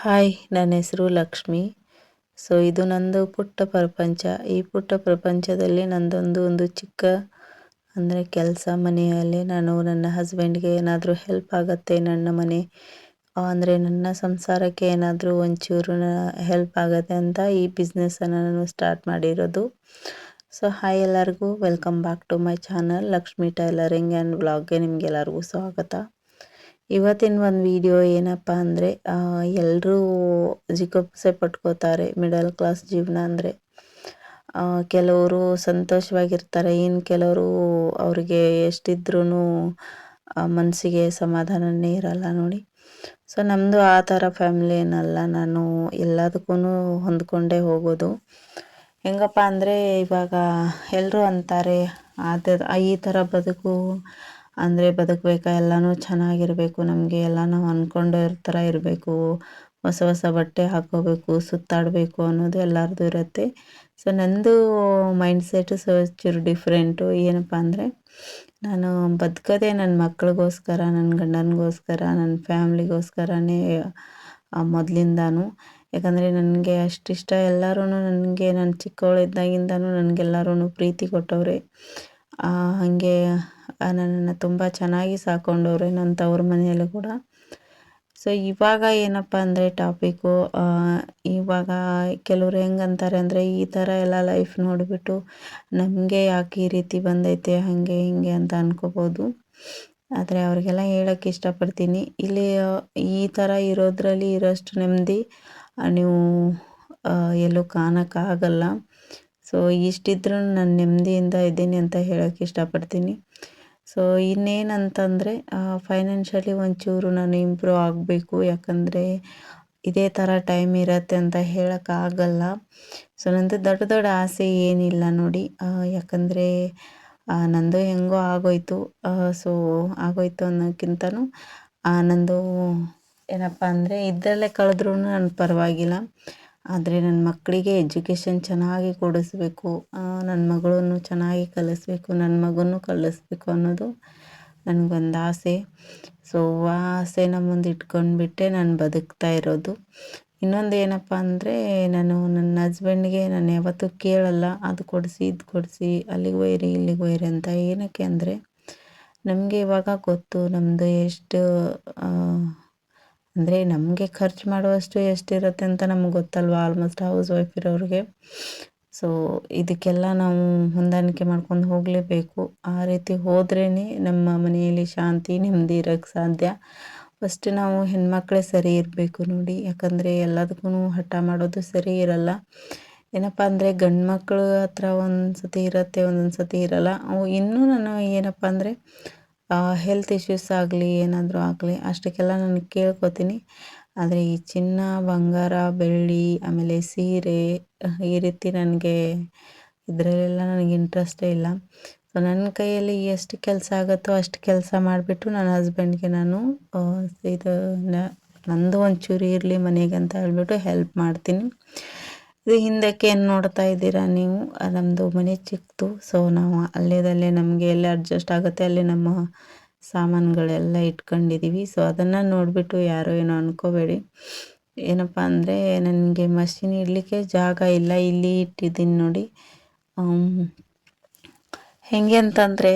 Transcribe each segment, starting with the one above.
Hi, ನನ್ನ ಹೆಸರು ಲಕ್ಷ್ಮಿ. ಇದು ನಂದು ಪುಟ್ಟ ಪ್ರಪಂಚ. ಈ ಪುಟ್ಟ ಪ್ರಪಂಚದಲ್ಲಿ ನಂದೊಂದು ಚಿಕ್ಕ ಅಂದರೆ ಕೆಲಸ. ಮನೆಯಲ್ಲಿ ನಾನು ನನ್ನ ಹಸ್ಬೆಂಡ್ಗೆ ಏನಾದರೂ ಹೆಲ್ಪ್ ಆಗುತ್ತೆ, ನನ್ನ ಮನೆ ಅಂದರೆ ನನ್ನ ಸಂಸಾರಕ್ಕೆ ಏನಾದರೂ ಒಂಚೂರು ಹೆಲ್ಪ್ ಆಗುತ್ತೆ ಅಂತ ಈ ಬಿಸ್ನೆಸ್ಸನ್ನು ನಾನು ಸ್ಟಾರ್ಟ್ ಮಾಡಿರೋದು. ಹಾಯ್ ಎಲ್ಲರಿಗೂ, welcome back to my channel Lakshmi tailoring and ವ್ಲಾಗ್ಗೆ ನಿಮಗೆಲ್ಲರಿಗೂ ಸ್ವಾಗತ. ಇವತ್ತಿನ ಒಂದು ವಿಡಿಯೋ ಏನಪ್ಪ ಅಂದರೆ, ಎಲ್ಲರೂ ಜಿಗುಪ್ಸೆ ಪಟ್ಕೋತಾರೆ ಮಿಡಲ್ ಕ್ಲಾಸ್ ಜೀವನ ಅಂದರೆ. ಕೆಲವರು ಸಂತೋಷವಾಗಿರ್ತಾರೆ, ಇನ್ನು ಕೆಲವರು ಅವ್ರಿಗೆ ಎಷ್ಟಿದ್ರೂ ಮನಸ್ಸಿಗೆ ಸಮಾಧಾನನೇ ಇರಲ್ಲ ನೋಡಿ. ನಮ್ಮದು ಆ ಥರ ಫ್ಯಾಮಿಲಿ ಏನಲ್ಲ. ನಾನು ಎಲ್ಲದಕ್ಕೂ ಹೊಂದ್ಕೊಂಡೇ ಹೋಗೋದು. ಹೆಂಗಪ್ಪ ಅಂದರೆ, ಇವಾಗ ಎಲ್ಲರೂ ಅಂತಾರೆ ಈ ಥರ ಬದುಕು ಅಂದರೆ ಬದುಕಬೇಕಾ, ಎಲ್ಲನೂ ಚೆನ್ನಾಗಿರಬೇಕು, ನಮಗೆ ಎಲ್ಲ ನಾವು ಅಂದ್ಕೊಂಡಿರೋ ಥರ ಇರಬೇಕು, ಹೊಸ ಹೊಸ ಬಟ್ಟೆ ಹಾಕ್ಕೋಬೇಕು, ಸುತ್ತಾಡಬೇಕು ಅನ್ನೋದು ಎಲ್ಲರದ್ದು ಇರುತ್ತೆ. ನನ್ನದು ಮೈಂಡ್ಸೆಟ್ಟು ಚೂರು ಡಿಫ್ರೆಂಟು. ಏನಪ್ಪ ಅಂದರೆ, ನಾನು ಬದುಕೋದೇ ನನ್ನ ಮಕ್ಳಿಗೋಸ್ಕರ, ನನ್ನ ಗಂಡನಿಗೋಸ್ಕರ, ನನ್ನ ಫ್ಯಾಮ್ಲಿಗೋಸ್ಕರನೇ ಮೊದಲಿಂದಾನು. ಯಾಕಂದರೆ ನನಗೆ ಅಷ್ಟಿಷ್ಟ. ಎಲ್ಲರೂ ನನಗೆ ನಾನು ಚಿಕ್ಕವಳಿದ್ದಾಗಿಂದನೂ ನನಗೆಲ್ಲರೂ ಪ್ರೀತಿ ಕೊಟ್ಟವ್ರೆ. ಹಾಗೆ ನನ್ನನ್ನು ತುಂಬ ಚೆನ್ನಾಗಿ ಸಾಕೊಂಡವ್ರೆ ನನ್ನ ತವ್ರ ಮನೆಯಲ್ಲೂ ಕೂಡ. ಇವಾಗ ಏನಪ್ಪ ಅಂದರೆ ಟಾಪಿಕ್ಕು, ಇವಾಗ ಕೆಲವ್ರು ಹೆಂಗಂತಾರೆ ಅಂದರೆ, ಈ ಥರ ಎಲ್ಲ ಲೈಫ್ ನೋಡಿಬಿಟ್ಟು ನಮಗೆ ಯಾಕೆ ಈ ರೀತಿ ಬಂದೈತೆ ಹಾಗೆ ಹೀಗೆ ಅಂತ ಅನ್ಕೋಬೋದು. ಆದರೆ ಅವ್ರಿಗೆಲ್ಲ ಹೇಳೋಕ್ಕೆ ಇಷ್ಟಪಡ್ತೀನಿ, ಇಲ್ಲಿ ಈ ಥರ ಇರೋದ್ರಲ್ಲಿ ಇರೋಷ್ಟು ನೆಮ್ಮದಿ ನೀವು ಎಲ್ಲೂ ಕಾಣೋಕ್ಕಾಗಲ್ಲ. ಇಷ್ಟಿದ್ರೂ ನಾನು ನೆಮ್ಮದಿಯಿಂದ ಇದ್ದೀನಿ ಅಂತ ಹೇಳೋಕ್ಕೆ ಇಷ್ಟಪಡ್ತೀನಿ. ಇನ್ನೇನಂತಂದರೆ, ಫೈನಾನ್ಷಿಯಲಿ ಒಂಚೂರು ನಾನು ಇಂಪ್ರೂವ್ ಆಗಬೇಕು. ಯಾಕಂದರೆ ಇದೇ ಥರ ಟೈಮ್ ಇರುತ್ತೆ ಅಂತ ಹೇಳೋಕ್ಕಾಗಲ್ಲ. ನಂದು ದೊಡ್ಡ ದೊಡ್ಡ ಆಸೆ ಏನಿಲ್ಲ ನೋಡಿ. ಯಾಕಂದರೆ ನಂದು ಹೆಂಗೋ ಆಗೋಯ್ತು. ಆಗೋಯ್ತು ಅನ್ನೋಕ್ಕಿಂತನೂ ನಂದು ಏನಪ್ಪ ಅಂದರೆ, ಇದರಲ್ಲೇ ಕಳೆದ್ರೂ ನನಗೆ ಪರವಾಗಿಲ್ಲ. ಆದರೆ ನನ್ನ ಮಕ್ಕಳಿಗೆ ಎಜುಕೇಷನ್ ಚೆನ್ನಾಗಿ ಕೊಡಿಸ್ಬೇಕು, ನನ್ನ ಮಗಳನ್ನು ಚೆನ್ನಾಗಿ ಕಲಿಸ್ಬೇಕು, ನನ್ನ ಮಗನೂ ಕಲಿಸ್ಬೇಕು ಅನ್ನೋದು ನನಗೊಂದು ಆಸೆ. ಆ ಆಸೆನ ಮುಂದೆ ಇಟ್ಕೊಂಡ್ಬಿಟ್ಟೆ ನಾನು ಬದುಕ್ತಾ ಇರೋದು. ಇನ್ನೊಂದು ಏನಪ್ಪ ಅಂದರೆ, ನಾನು ನನ್ನ ಹಸ್ಬೆಂಡ್ಗೆ ನಾನು ಯಾವತ್ತೂ ಕೇಳಲ್ಲ, ಅದು ಕೊಡಿಸಿ ಇದು ಕೊಡಿಸಿ, ಅಲ್ಲಿಗೆ ಒಯ್ಯಿರಿ ಇಲ್ಲಿಗೆ ಒಯ್ಯಿರಿ ಅಂತ. ಏನಕ್ಕೆ ಅಂದರೆ, ನಮಗೆ ಇವಾಗ ಗೊತ್ತು ನಮ್ಮದು ಎಷ್ಟು ಅಂದರೆ ನಮಗೆ ಖರ್ಚು ಮಾಡುವಷ್ಟು ಎಷ್ಟಿರುತ್ತೆ ಅಂತ ನಮ್ಗೆ ಗೊತ್ತಲ್ವ, ಆಲ್ಮೋಸ್ಟ್ ಹೌಸ್ ವೈಫ್ ಇರೋರಿಗೆ. ಇದಕ್ಕೆಲ್ಲ ನಾವು ಹೊಂದಾಣಿಕೆ ಮಾಡ್ಕೊಂಡು ಹೋಗಲೇಬೇಕು. ಆ ರೀತಿ ಹೋದ್ರೇ ನಮ್ಮ ಮನೆಯಲ್ಲಿ ಶಾಂತಿ ನೆಮ್ಮದಿ ಇರೋಕ್ಕೆ ಸಾಧ್ಯ. ಫಸ್ಟ್ ನಾವು ಹೆಣ್ಮಕ್ಳೇ ಸರಿ ಇರಬೇಕು ನೋಡಿ. ಯಾಕಂದರೆ ಎಲ್ಲದಕ್ಕೂ ಹಠ ಮಾಡೋದು ಸರಿ ಇರಲ್ಲ. ಏನಪ್ಪ ಅಂದರೆ, ಗಂಡು ಮಕ್ಕಳು ಹತ್ರ ಒಂದು ಸತಿ ಇರುತ್ತೆ, ಒಂದೊಂದು ಸತಿ ಇರಲ್ಲ. ಇನ್ನೂ ನಾನು ಏನಪ್ಪ ಅಂದರೆ, ಹೆಲ್ತ್ ಇಶ್ಯೂಸ್ ಆಗಲಿ ಏನಾದರೂ ಆಗಲಿ ಅಷ್ಟಕ್ಕೆಲ್ಲ ನಾನು ಕೇಳ್ಕೊತೀನಿ. ಆದರೆ ಈ ಚಿನ್ನ ಬಂಗಾರ ಬೆಳ್ಳಿ ಆಮೇಲೆ ಸೀರೆ ಈ ರೀತಿ ನನಗೆ ಇದರಲ್ಲೆಲ್ಲ ನನಗೆ ಇಂಟ್ರೆಸ್ಟೇ ಇಲ್ಲ. ನನ್ನ ಕೈಯಲ್ಲಿ ಎಷ್ಟು ಕೆಲಸ ಆಗುತ್ತೋ ಅಷ್ಟು ಕೆಲಸ ಮಾಡಿಬಿಟ್ಟು ನನ್ನ ಹಸ್ಬೆಂಡ್ಗೆ ನಾನು ಇದು ನಂದು ಒಂಚೂರು ಇರಲಿ ಮನೆಗೆ ಅಂತ ಹೇಳ್ಬಿಟ್ಟು ಹೆಲ್ಪ್ ಮಾಡ್ತೀನಿ. ಹಿಂದಕ್ಕೆ ಏನು ನೋಡ್ತಾ ಇದ್ದೀರಾ ನೀವು, ನಮ್ಮದು ಮನೆ ಚಿಕ್ಕದು. ನಾವು ಅಲ್ಲೇದಲ್ಲೇ ನಮಗೆ ಎಲ್ಲ ಅಡ್ಜಸ್ಟ್ ಆಗುತ್ತೆ, ಅಲ್ಲಿ ನಮ್ಮ ಸಾಮಾನುಗಳೆಲ್ಲ ಇಟ್ಕೊಂಡಿದ್ದೀವಿ. ಅದನ್ನು ನೋಡಿಬಿಟ್ಟು ಯಾರೋ ಏನೋ ಅಂದ್ಕೋಬೇಡಿ. ಏನಪ್ಪ ಅಂದರೆ, ನನಗೆ ಮಷಿನ್ ಇಡಲಿಕ್ಕೆ ಜಾಗ ಇಲ್ಲ, ಇಲ್ಲಿ ಇಟ್ಟಿದ್ದೀನಿ ನೋಡಿ. ಹೇಗೆ ಅಂತಂದರೆ,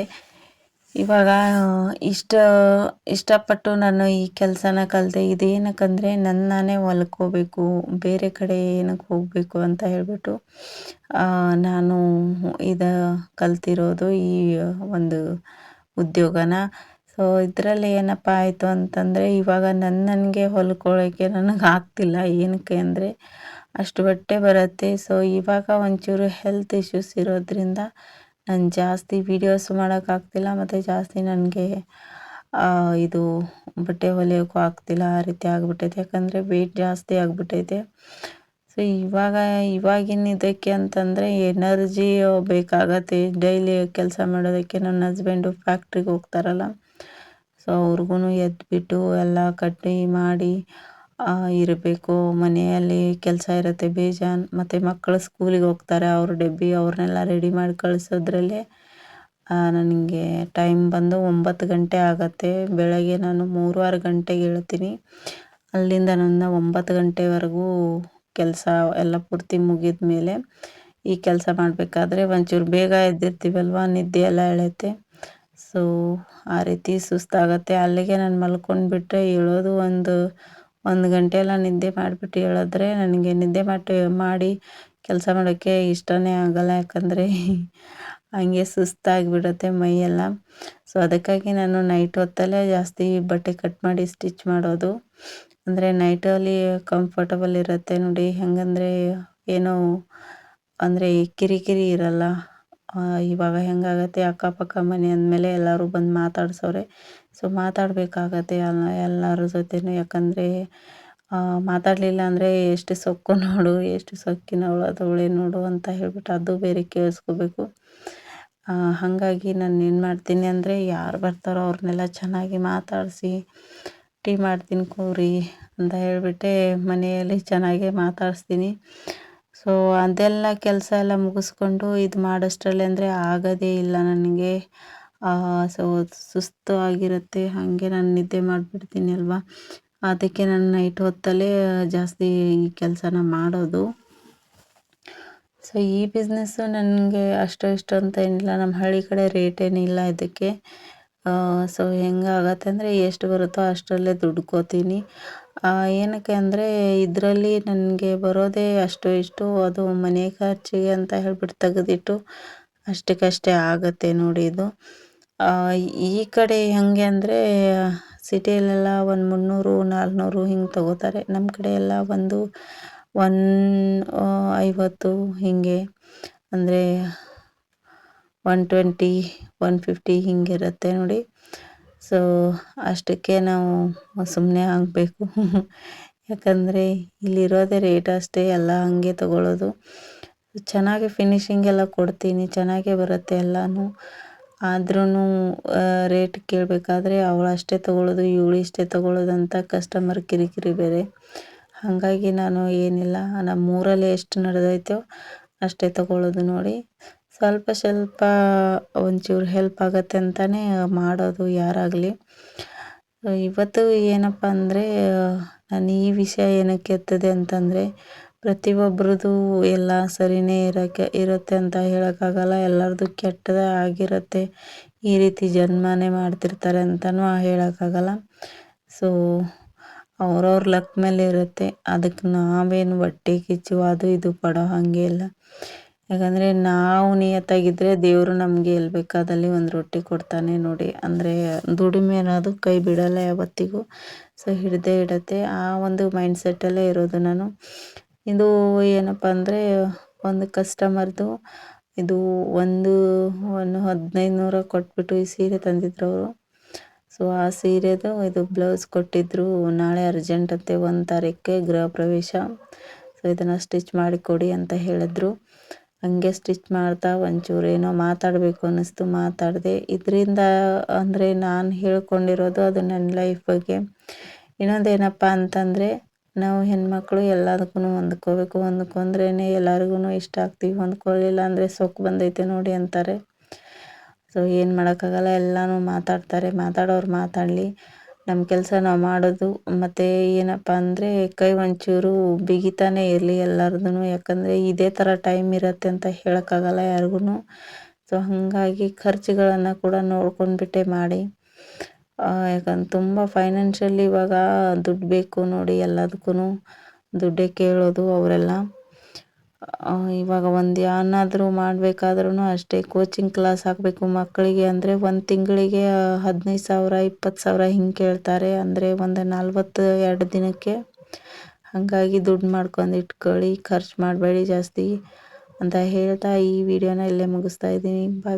ಇವಾಗ ಇಷ್ಟಪಟ್ಟು ನಾನು ಈ ಕೆಲಸನ ಕಲಿತೆ. ಇದೇನಕ್ಕಂದರೆ, ನಾನೇ ಹೊಲ್ಕೋಬೇಕು, ಬೇರೆ ಕಡೆ ಏನಕ್ಕೆ ಹೋಗಬೇಕು ಅಂತ ಹೇಳ್ಬಿಟ್ಟು ನಾನು ಕಲ್ತಿರೋದು ಈ ಒಂದು ಉದ್ಯೋಗನ. ಇದರಲ್ಲಿ ಏನಪ್ಪ ಆಯಿತು ಅಂತಂದರೆ, ಇವಾಗ ನನಗೆ ಹೊಲ್ಕೊಳ್ಳೋಕ್ಕೆ ನನಗೆ ಆಗ್ತಿಲ್ಲ. ಏನಕ್ಕೆ ಅಂದರೆ, ಅಷ್ಟು ಬಟ್ಟೆ ಬರುತ್ತೆ. ಇವಾಗ ಒಂಚೂರು ಹೆಲ್ತ್ ಇಶ್ಯೂಸ್ ಇರೋದ್ರಿಂದ ನಾನು ಜಾಸ್ತಿ ವೀಡಿಯೋಸ್ ಮಾಡೋಕ್ಕಾಗ್ತಿಲ್ಲ, ಮತ್ತು ಜಾಸ್ತಿ ನನಗೆ ಇದು ಬಟ್ಟೆ ಹೊಲಿಯೋಕ್ಕೂ ಆಗ್ತಿಲ್ಲ. ಆ ರೀತಿ ಆಗಿಬಿಟ್ಟೈತೆ, ಯಾಕಂದರೆ ವೆಯ್ಟ್ ಜಾಸ್ತಿ ಆಗಿಬಿಟ್ಟೈತೆ. ಇವಾಗಿನ ಇದಕ್ಕೆ ಅಂತಂದರೆ ಎನರ್ಜಿ ಬೇಕಾಗತ್ತೆ ಡೈಲಿ ಕೆಲಸ ಮಾಡೋದಕ್ಕೆ. ನನ್ನ ಹಸ್ಬೆಂಡು ಫ್ಯಾಕ್ಟ್ರಿಗೆ ಹೋಗ್ತಾರಲ್ಲ, ಅವ್ರಿಗೂ ಎದ್ಬಿಟ್ಟು ಎಲ್ಲ ಕಟ್ಟಿ ಮಾಡಿ ಇರಬೇಕು. ಮನೆಯಲ್ಲಿ ಕೆಲಸ ಇರುತ್ತೆ ಬೇಜಾನ್. ಮತ್ತು ಮಕ್ಕಳು ಸ್ಕೂಲಿಗೆ ಹೋಗ್ತಾರೆ, ಅವ್ರ ಡಬ್ಬಿ ಅವ್ರನ್ನೆಲ್ಲ ರೆಡಿ ಮಾಡಿ ಕಳಿಸೋದ್ರಲ್ಲೇ ನನಗೆ ಟೈಮ್ ಬಂದು 9 ಗಂಟೆ ಆಗುತ್ತೆ. ಬೆಳಗ್ಗೆ ನಾನು 3-6 ಗಂಟೆಗೆ ಹೇಳ್ತೀನಿ. ಅಲ್ಲಿಂದ ನನ್ನ 9 ಗಂಟೆವರೆಗೂ ಕೆಲಸ ಎಲ್ಲ ಪೂರ್ತಿ ಮುಗಿದ ಮೇಲೆ ಈ ಕೆಲಸ ಮಾಡಬೇಕಾದ್ರೆ ಒಂಚೂರು ಬೇಗ ಎದ್ದಿರ್ತೀವಲ್ವ, ನಿದ್ದೆ ಎಲ್ಲ ಎಳೆಯುತ್ತೆ. ಸೊ ಆ ರೀತಿ ಸುಸ್ತಾಗತ್ತೆ. ಅಲ್ಲಿಗೆ ನಾನು ಮಲ್ಕೊಂಡ್ಬಿಟ್ರೆ ಏಳೋದು ಒಂದು ಗಂಟೆ ಎಲ್ಲ ನಿದ್ದೆ ಮಾಡಿಬಿಟ್ಟು ಹೇಳಿದ್ರೆ ನನಗೆ ನಿದ್ದೆ ಮಾಡಿ ಕೆಲಸ ಮಾಡೋಕ್ಕೆ ಇಷ್ಟನೇ ಆಗಲ್ಲ. ಯಾಕಂದರೆ ಹಂಗೆ ಸುಸ್ತಾಗಿಬಿಡುತ್ತೆ ಮೈಯೆಲ್ಲ. ಸೊ ಅದಕ್ಕಾಗಿ ನಾನು ನೈಟ್ ಹೊತ್ತಲ್ಲೇ ಜಾಸ್ತಿ ಬಟ್ಟೆ ಕಟ್ ಮಾಡಿ ಸ್ಟಿಚ್ ಮಾಡೋದು. ಅಂದರೆ ನೈಟಲ್ಲಿ ಕಂಫರ್ಟಬಲ್ ಇರುತ್ತೆ ನೋಡಿ. ಹೆಂಗಂದರೆ ಏನೋ ಅಂದರೆ ಕಿರಿಕಿರಿ ಇರಲ್ಲ. ಇವಾಗ ಹೆಂಗಾಗತ್ತೆ, ಅಕ್ಕಪಕ್ಕ ಮನೆ ಅಂದಮೇಲೆ ಎಲ್ಲರೂ ಬಂದು ಮಾತಾಡ್ಸೋರೆ. ಸೊ ಮಾತಾಡಬೇಕಾಗತ್ತೆ ಎಲ್ಲರ ಜೊತೆನೂ. ಯಾಕಂದರೆ ಮಾತಾಡಲಿಲ್ಲ ಅಂದರೆ ಎಷ್ಟು ಸೊಕ್ಕು ನೋಡು, ಎಷ್ಟು ಸೊಕ್ಕಿನವಳು ಅದವಳೆ ನೋಡು ಅಂತ ಹೇಳ್ಬಿಟ್ಟು ಅದು ಬೇರೆ ಕೇಳಿಸ್ಕೋಬೇಕು. ಹಾಗಾಗಿ ನಾನು ಏನು ಮಾಡ್ತೀನಿ ಅಂದರೆ ಯಾರು ಬರ್ತಾರೋ ಅವ್ರನ್ನೆಲ್ಲ ಚೆನ್ನಾಗಿ ಮಾತಾಡಿಸಿ ಟೀ ಮಾಡ್ತೀನಿ ಕೂರಿ ಅಂತ ಹೇಳಿಬಿಟ್ಟೆ ಮನೆಯಲ್ಲಿ ಚೆನ್ನಾಗೇ ಮಾತಾಡಿಸ್ತೀನಿ. ಸೊ ಅದೆಲ್ಲ ಕೆಲಸ ಎಲ್ಲ ಮುಗಿಸ್ಕೊಂಡು ಇದು ಮಾಡೋಷ್ಟರಲ್ಲಿ ಅಂದರೆ ಆಗೋದೇ ಇಲ್ಲ ನನಗೆ. ಸೊ ಸುಸ್ತು ಆಗಿರುತ್ತೆ. ಹಾಗೆ ನಾನು ನಿದ್ದೆ ಮಾಡಿಬಿಡ್ತೀನಿ ಅಲ್ವಾ. ಅದಕ್ಕೆ ನಾನು ನೈಟ್ ಹೊತ್ತಲ್ಲೇ ಜಾಸ್ತಿ ಈ ಕೆಲಸನ ಮಾಡೋದು. ಸೊ ಈ ಬಿಸ್ನೆಸ್ಸು ನನಗೆ ಅಷ್ಟು ಇಷ್ಟು ಅಂತ ಏನಿಲ್ಲ. ನಮ್ಮ ಹಳ್ಳಿ ಕಡೆ ರೇಟ್ ಏನಿಲ್ಲ ಇದಕ್ಕೆ. ಸೊ ಹೆಂಗಾಗತ್ತೆ ಅಂದರೆ ಎಷ್ಟು ಬರುತ್ತೋ ಅಷ್ಟರಲ್ಲೇ ದುಡ್ಕೋತೀನಿ. ಏನಕ್ಕೆ ಅಂದರೆ ಇದರಲ್ಲಿ ನನಗೆ ಬರೋದೇ ಅಷ್ಟು ಇಷ್ಟು, ಅದು ಮನೆ ಖರ್ಚಿಗೆ ಅಂತ ಹೇಳ್ಬಿಟ್ಟು ತೆಗೆದಿಟ್ಟು ಅಷ್ಟಕ್ಕಷ್ಟೇ ಆಗುತ್ತೆ ನೋಡಿ ಇದು. ಈ ಕಡೆ ಹೆಂಗೆ ಅಂದರೆ ಸಿಟಿಯಲ್ಲೆಲ್ಲ ಒಂದು 300 400 ಹಿಂಗೆ ತೊಗೋತಾರೆ. ನಮ್ಮ ಕಡೆ ಎಲ್ಲ 150 ಹೀಗೆ, ಅಂದರೆ 120 150 ಹಿಂಗಿರುತ್ತೆ ನೋಡಿ. ಸೊ ಅಷ್ಟಕ್ಕೆ ನಾವು ಸುಮ್ಮನೆ ಆಗಬೇಕು. ಯಾಕಂದರೆ ಇಲ್ಲಿರೋದೇ ರೇಟ್ ಅಷ್ಟೇ, ಎಲ್ಲ ಹಾಗೆ ತಗೊಳ್ಳೋದು. ಚೆನ್ನಾಗಿ ಫಿನಿಶಿಂಗ್ ಎಲ್ಲ ಕೊಡ್ತೀನಿ, ಚೆನ್ನಾಗೇ ಬರುತ್ತೆ ಎಲ್ಲನೂ. ಆದ್ರೂ ರೇಟ್ ಕೇಳಬೇಕಾದ್ರೆ ಅವಳು ಅಷ್ಟೇ ತೊಗೊಳ್ಳೋದು, ಇವಳು ಇಷ್ಟೇ ತೊಗೊಳ್ಳೋದು ಅಂತ ಕಸ್ಟಮರ್ ಕಿರಿಕಿರಿ ಬೇರೆ. ಹಾಗಾಗಿ ನಾನು ಏನಿಲ್ಲ, ನಮ್ಮೂರಲ್ಲಿ ಎಷ್ಟು ನಡೆದೈತೋ ಅಷ್ಟೇ ತೊಗೊಳ್ಳೋದು ನೋಡಿ. ಸ್ವಲ್ಪ ಒಂಚೂರು ಹೆಲ್ಪ್ ಆಗುತ್ತೆ ಅಂತಲೇ ಮಾಡೋದು ಯಾರಾಗಲಿ. ಇವತ್ತು ಏನಪ್ಪ ಅಂದರೆ ನಾನು ಈ ವಿಷಯ ಏನಕ್ಕೆ ಎತ್ತಿದೆ ಅಂತಂದರೆ, ಪ್ರತಿಯೊಬ್ಬರದು ಎಲ್ಲ ಸರಿಯೇ ಇರುತ್ತೆ ಅಂತ ಹೇಳೋಕ್ಕಾಗಲ್ಲ. ಎಲ್ಲರದು ಕೆಟ್ಟದೇ ಆಗಿರುತ್ತೆ. ಈ ರೀತಿ ಜನ್ಮನೇ ಮಾಡ್ತಿರ್ತಾರೆ ಅಂತಲೂ ಹೇಳೋಕ್ಕಾಗಲ್ಲ. ಸೊ ಅವ್ರವ್ರ ಲಕ್ ಮೇಲೆ ಇರುತ್ತೆ. ಅದಕ್ಕೆ ನಾವೇನು ಹೊಟ್ಟೆ ಕಿಚ್ಚು ಅದು ಇದು ಪಡೋ ಹಾಗೆ ಇಲ್ಲ. ಯಾಕಂದರೆ ನಾವು ನಿಯತ್ತಾಗಿದ್ದರೆ ದೇವರು ನಮಗೆ ಎಲ್ಲಿ ಬೇಕಾದಲ್ಲಿ ಒಂದು ರೊಟ್ಟಿ ಕೊಡ್ತಾನೆ ನೋಡಿ. ಅಂದರೆ ದುಡಿಮೆ ಅನ್ನೋದು ಕೈ ಬಿಡಲ್ಲ ಯಾವತ್ತಿಗೂ. ಸೊ ಹಿಡಿದೇ ಇಡುತ್ತೆ. ಆ ಒಂದು ಮೈಂಡ್ಸೆಟ್ಟಲ್ಲೇ ಇರೋದು ನಾನು. ಇದು ಏನಪ್ಪ ಅಂದರೆ ಒಂದು ಕಸ್ಟಮರ್ದು ಇದು ಒಂದು 1500 ಕೊಟ್ಬಿಟ್ಟು ಈ ಸೀರೆ ತಂದಿದ್ರು ಅವರು. ಸೊ ಆ ಸೀರೆದು ಇದು ಬ್ಲೌಸ್ ಕೊಟ್ಟಿದ್ದರು. ನಾಳೆ ಅರ್ಜೆಂಟ್ ಅಂತೆ, 1 ತಾರೀಕಿಗೆ ಗೃಹ ಪ್ರವೇಶ. ಸೊ ಇದನ್ನು ಸ್ಟಿಚ್ ಮಾಡಿ ಕೊಡಿ ಅಂತ ಹೇಳಿದ್ರು. ಹಂಗೆ ಸ್ಟಿಚ್ ಮಾಡ್ತಾ ಒಂಚೂರು ಏನೋ ಮಾತಾಡಬೇಕು ಅನ್ನಿಸ್ತು, ಮಾತಾಡಿದೆ. ಇದರಿಂದ ಅಂದರೆ ನಾನು ಹೇಳ್ಕೊಂಡಿರೋದು ಅದು ನನ್ನ ಲೈಫ್ ಬಗ್ಗೆ. ಇನ್ನೊಂದೇನಪ್ಪ ಅಂತಂದರೆ, ನಾವು ಹೆಣ್ಮಕ್ಳು ಎಲ್ಲದಕ್ಕೂ ಹೊಂದ್ಕೋಬೇಕು. ಹೊಂದ್ಕೊಂಡ್ರೇ ಎಲ್ಲರಿಗೂ ಇಷ್ಟ ಆಗ್ತೀವಿ. ಹೊಂದ್ಕೊಳ್ಳಿಲ್ಲ ಅಂದರೆ ಸೊಕ್ಕು ಬಂದೈತೆ ನೋಡಿ ಅಂತಾರೆ. ಸೊ ಏನು ಮಾಡೋಕ್ಕಾಗಲ್ಲ, ಎಲ್ಲನೂ ಮಾತಾಡ್ತಾರೆ. ಮಾತಾಡೋರು ಮಾತಾಡಲಿ, ನಮ್ಮ ಕೆಲಸ ನಾವು ಮಾಡೋದು. ಮತ್ತು ಏನಪ್ಪ ಅಂದರೆ ಕೈ ಒಂಚೂರು ಬಿಗಿತಾನೇ ಇರಲಿ ಎಲ್ಲರದೂ. ಯಾಕಂದರೆ ಇದೇ ಥರ ಟೈಮ್ ಇರುತ್ತೆ ಅಂತ ಹೇಳೋಕ್ಕಾಗಲ್ಲ ಯಾರಿಗೂ. ಸೊ ಹಾಗಾಗಿ ಖರ್ಚುಗಳನ್ನು ಕೂಡ ನೋಡ್ಕೊಂಡ್ಬಿಟ್ಟೆ ಮಾಡಿ. ಯಾಕಂದ್ರೆ ತುಂಬ ಫೈನಾನ್ಷಿಯಲಿ ಇವಾಗ ದುಡ್ಡು ಬೇಕು ನೋಡಿ. ಎಲ್ಲದಕ್ಕೂ ದುಡ್ಡೇ ಕೇಳೋದು ಅವರೆಲ್ಲ. ಇವಾಗ ಒಂದು ಏನಾದರೂ ಮಾಡಬೇಕಾದ್ರೂ ಅಷ್ಟೇ. ಕೋಚಿಂಗ್ ಕ್ಲಾಸ್ ಹಾಕಬೇಕು ಮಕ್ಕಳಿಗೆ ಅಂದರೆ ಒಂದು ತಿಂಗಳಿಗೆ 15,000 20,000 ಹಿಂಗೆ ಕೇಳ್ತಾರೆ. ಅಂದರೆ ಒಂದು 42 ದಿನಕ್ಕೆ. ಹಾಗಾಗಿ ದುಡ್ಡು ಮಾಡ್ಕೊಂಡು ಇಟ್ಕೊಳ್ಳಿ, ಖರ್ಚು ಮಾಡಬೇಡಿ ಜಾಸ್ತಿ ಅಂತ ಹೇಳ್ತಾ ಈ ವಿಡಿಯೋನ ಇಲ್ಲೇ ಮುಗಿಸ್ತಾ ಇದ್ದೀನಿ. ಬಾಯ್.